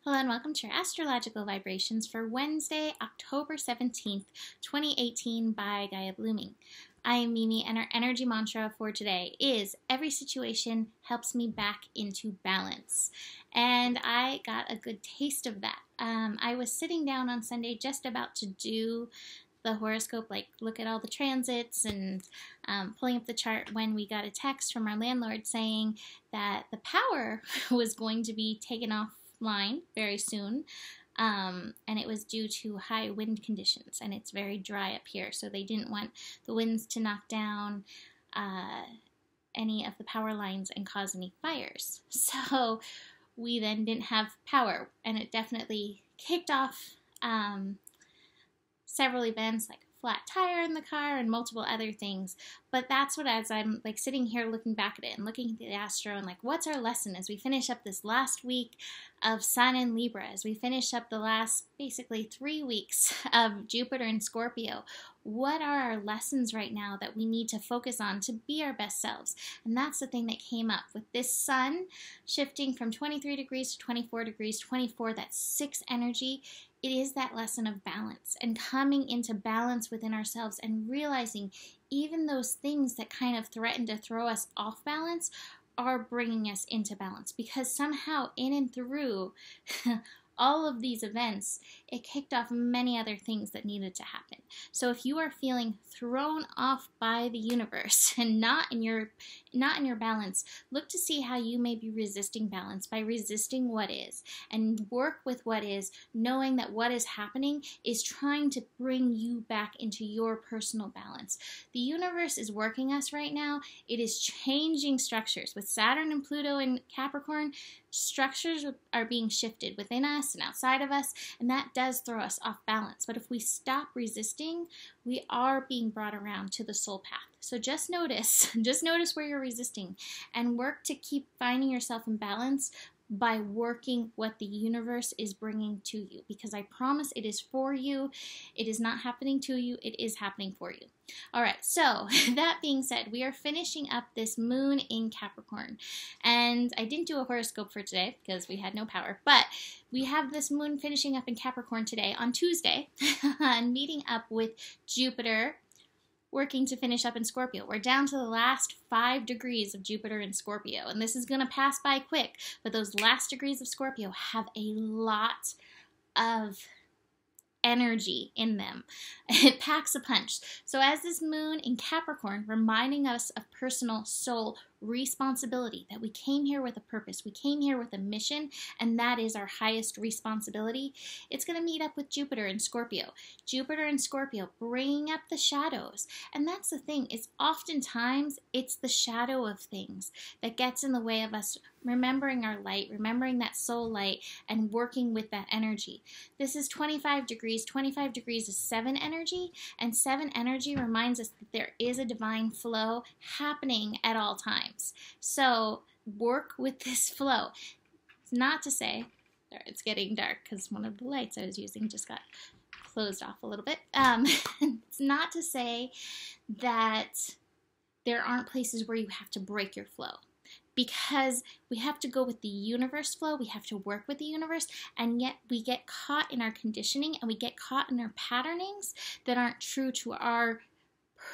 Hello and welcome to your astrological vibrations for Wednesday, October 17th, 2018 by Gaia Blooming. I am Mimi and our energy mantra for today is every situation helps me back into balance. And I got a good taste of that. I was sitting down on Sunday just about to do the horoscope, like look at all the transits and pulling up the chart when we got a text from our landlord saying that the power was going to be taken offline very soon. And it was due to high wind conditions, and it's very dry up here, so they didn't want the winds to knock down any of the power lines and cause any fires. So we then didn't have power, and it definitely kicked off several events like a flat tire in the car and multiple other things. But that's what, as I'm like sitting here looking back at it and looking at the astro and like, what's our lesson as we finish up this last week of Sun in Libra, as we finish up the last basically 3 weeks of Jupiter in Scorpio? What are our lessons right now that we need to focus on to be our best selves? And that's the thing that came up with this Sun shifting from 23 degrees to 24 degrees, 24, that's 6 energy. It is that lesson of balance and coming into balance within ourselves and realizing even those things that kind of threaten to throw us off balance are bringing us into balance, because somehow in and through all of these events, it kicked off many other things that needed to happen. So if you are feeling thrown off by the universe and not in your balance, look to see how you may be resisting balance by resisting what is, and work with what is, knowing that what is happening is trying to bring you back into your personal balance. The universe is working us right now. It is changing structures. With Saturn and Pluto in Capricorn, structures are being shifted within us and outside of us, and that does throw us off balance. But if we stop resisting, we are being brought around to the soul path. So just notice where you're resisting and work to keep finding yourself in balance by working what the universe is bringing to you, because I promise it is for you. It is not happening to you. It is happening for you. All right, so that being said, we are finishing up this moon in Capricorn, and I didn't do a horoscope for today because we had no power, but we have this moon finishing up in Capricorn today on Tuesday and meeting up with Jupiter working to finish up in Scorpio. We're down to the last 5 degrees of Jupiter in Scorpio, and this is going to pass by quick, but those last degrees of Scorpio have a lot of energy in them. It packs a punch. So as this moon in Capricorn, reminding us of personal soul responsibility, that we came here with a purpose, we came here with a mission, and that is our highest responsibility. It's going to meet up with Jupiter in Scorpio. Jupiter in Scorpio bringing up the shadows. And that's the thing, is oftentimes it's the shadow of things that gets in the way of us remembering our light, remembering that soul light, and working with that energy. This is 25 degrees. 25 degrees is 7 energy, and 7 energy reminds us that there is a divine flow happening at all times. So work with this flow. It's not to say, it's getting dark because one of the lights I was using just got closed off a little bit. It's not to say that there aren't places where you have to break your flow, because we have to go with the universe flow, we have to work with the universe, and yet we get caught in our conditioning and we get caught in our patternings that aren't true to our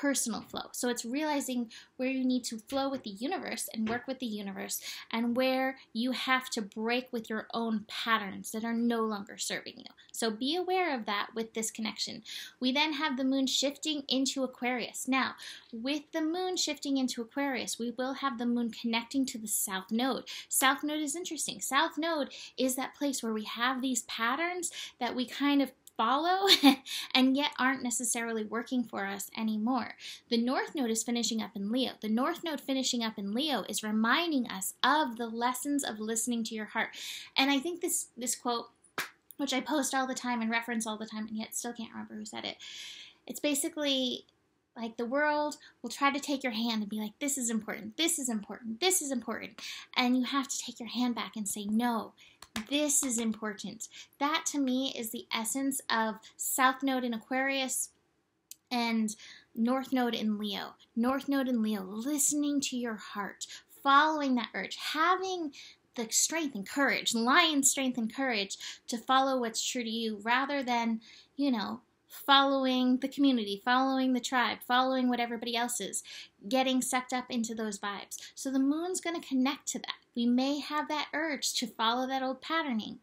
personal flow. So it's realizing where you need to flow with the universe and work with the universe, and where you have to break with your own patterns that are no longer serving you. So be aware of that with this connection. We then have the moon shifting into Aquarius. Now, with the moon shifting into Aquarius, we will have the moon connecting to the South Node. South Node is interesting. South Node is that place where we have these patterns that we kind of follow and yet aren't necessarily working for us anymore. The North Node is finishing up in Leo. The North Node finishing up in Leo is reminding us of the lessons of listening to your heart. And I think this quote, which I post all the time and reference all the time, and yet still can't remember who said it. It's basically like the world will try to take your hand and be like, this is important, this is important, this is important. And you have to take your hand back and say, no, this is important. That to me is the essence of South Node in Aquarius and North Node in Leo. North Node in Leo, listening to your heart, following that urge, having the strength and courage, lion strength and courage to follow what's true to you rather than, following the community, following the tribe, following what everybody else is, getting sucked up into those vibes. So the moon's going to connect to that. We may have that urge to follow that old patterning.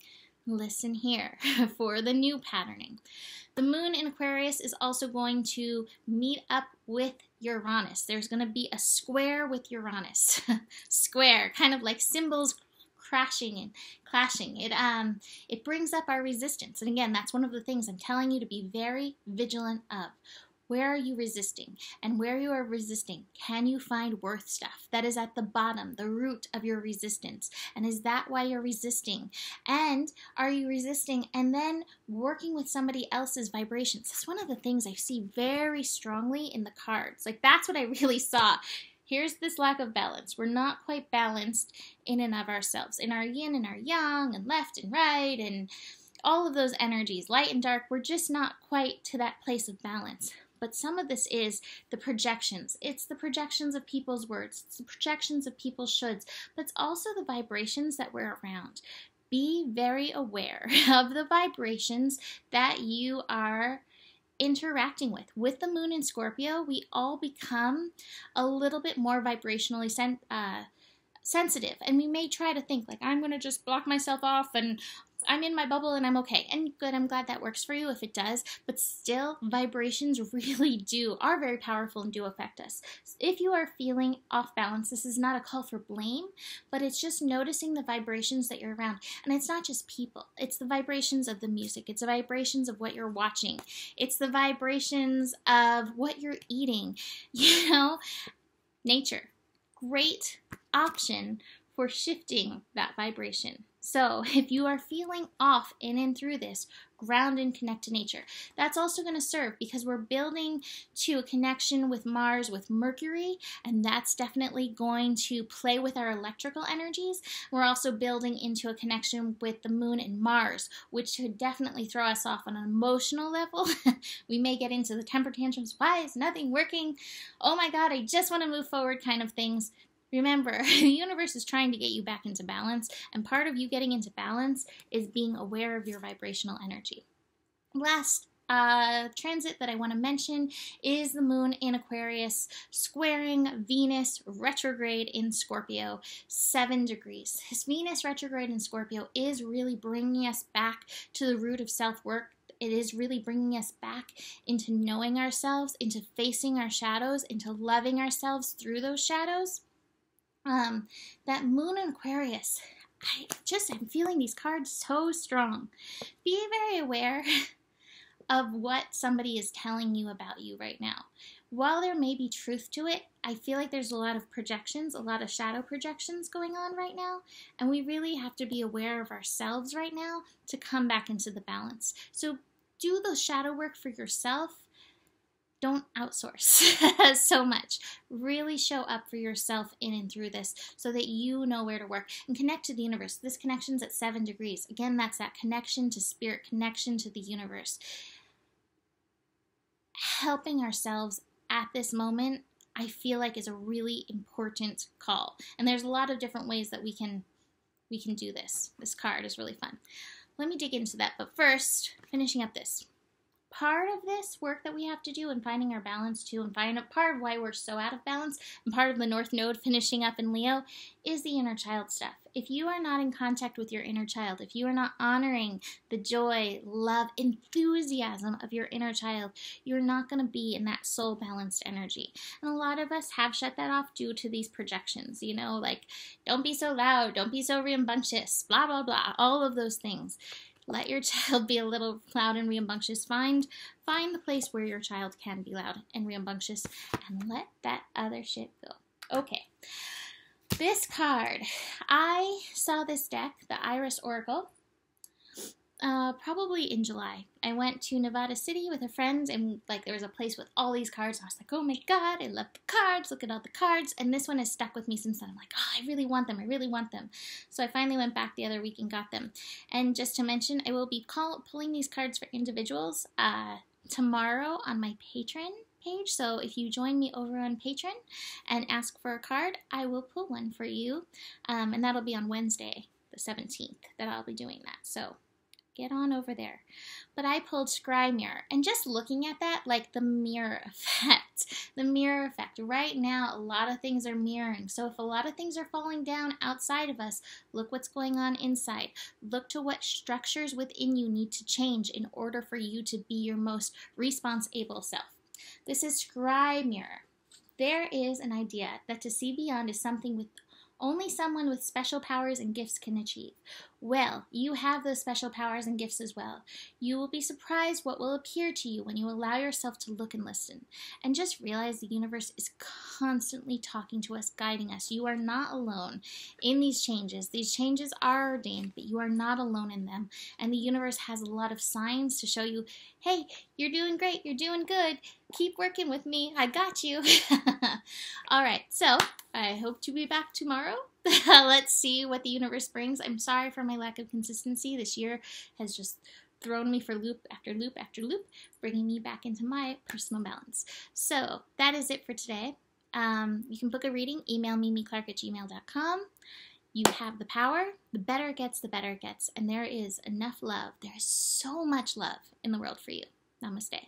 Listen here for the new patterning. The moon in Aquarius is also going to meet up with Uranus. There's going to be a square with Uranus. Square, kind of like symbols crashing and clashing. It brings up our resistance. And again, that's one of the things I'm telling you to be very vigilant of. Where are you resisting? And where you are resisting, can you find worth stuff? That is at the bottom, the root of your resistance. And is that why you're resisting? And are you resisting and then working with somebody else's vibrations? That's one of the things I see very strongly in the cards. Like, that's what I really saw. Here's this lack of balance. We're not quite balanced in and of ourselves. In our yin and our yang and left and right and all of those energies, light and dark, we're just not quite to that place of balance. But some of this is the projections. It's the projections of people's words. It's the projections of people's shoulds. But it's also the vibrations that we're around. Be very aware of the vibrations that you are interacting with. With the moon in Scorpio, we all become a little bit more vibrationally sensitive. And we may try to think like, I'm going to just block myself off and I'm in my bubble and I'm okay. And good, I'm glad that works for you if it does. But still, vibrations really are very powerful and do affect us. If you are feeling off balance, this is not a call for blame, but it's just noticing the vibrations that you're around. And it's not just people. It's the vibrations of the music. It's the vibrations of what you're watching. It's the vibrations of what you're eating. Nature. Great option for shifting that vibration. So if you are feeling off in and through this, ground and connect to nature. That's also going to serve because we're building to a connection with Mars, with Mercury, and that's definitely going to play with our electrical energies. We're also building into a connection with the moon and Mars, which should definitely throw us off on an emotional level. We may get into the temper tantrums. Why is nothing working? Oh my God, I just want to move forward kind of things. Remember, the universe is trying to get you back into balance, and part of you getting into balance is being aware of your vibrational energy. Last transit that I want to mention is the moon in Aquarius squaring Venus retrograde in Scorpio, 7 degrees. This Venus retrograde in Scorpio is really bringing us back to the root of self-work. It is really bringing us back into knowing ourselves, into facing our shadows, into loving ourselves through those shadows. That moon in Aquarius, I'm feeling these cards so strong. Be very aware of what somebody is telling you about you right now. While there may be truth to it, I feel like there's a lot of projections, a lot of shadow projections going on right now, and we really have to be aware of ourselves right now to come back into the balance. So do the shadow work for yourself. Don't outsource so much. Really show up for yourself in and through this so that you know where to work and connect to the universe. This connection's at 7 degrees. Again, that's that connection to spirit, connection to the universe. Helping ourselves at this moment, I feel like, is a really important call. And there's a lot of different ways that we can do this. This card is really fun. Let me dig into that. But first, finishing up this. Part of this work that we have to do and finding our balance too, and part of why we're so out of balance, and part of the North Node finishing up in Leo, is the inner child stuff. If you are not in contact with your inner child, if you are not honoring the joy, love, enthusiasm of your inner child, you're not going to be in that soul balanced energy. And a lot of us have shut that off due to these projections, like, don't be so loud, don't be so rambunctious, blah, blah, blah, all of those things. Let your child be a little loud and rambunctious. Find the place where your child can be loud and rambunctious, and let that other shit go. Okay. This card, I saw this deck, the Iris Oracle, probably in July. I went to Nevada City with a friend, and there was a place with all these cards. I was like, oh my God, I love the cards. Look at all the cards. And this one has stuck with me since then. I'm like, oh, I really want them. I really want them. So I finally went back the other week and got them. And just to mention, I will be pulling these cards for individuals tomorrow on my Patreon. page. So if you join me over on Patreon and ask for a card, I will pull one for you. And that'll be on Wednesday, the 17th, that I'll be doing that. So get on over there. But I pulled Scry Mirror, and just looking at that, like the mirror effect. The mirror effect. Right now, a lot of things are mirroring. So if a lot of things are falling down outside of us, look what's going on inside. Look to what structures within you need to change in order for you to be your most responsible self. This is Scry Mirror. There is an idea that to see beyond is something with only someone with special powers and gifts can achieve. Well, you have those special powers and gifts as well. You will be surprised what will appear to you when you allow yourself to look and listen. And just realize the universe is constantly talking to us, guiding us. You are not alone in these changes. These changes are ordained, but you are not alone in them. And the universe has a lot of signs to show you, hey, you're doing great, you're doing good. Keep working with me. I got you. All right, so I hope to be back tomorrow. Let's see what the universe brings. I'm sorry for my lack of consistency. This year has just thrown me for loop after loop after loop, bringing me back into my personal balance. So that is it for today. You can book a reading. Email me, meclark@gmail.com. You have the power. The better it gets, the better it gets. And there is enough love. There is so much love in the world for you. Namaste.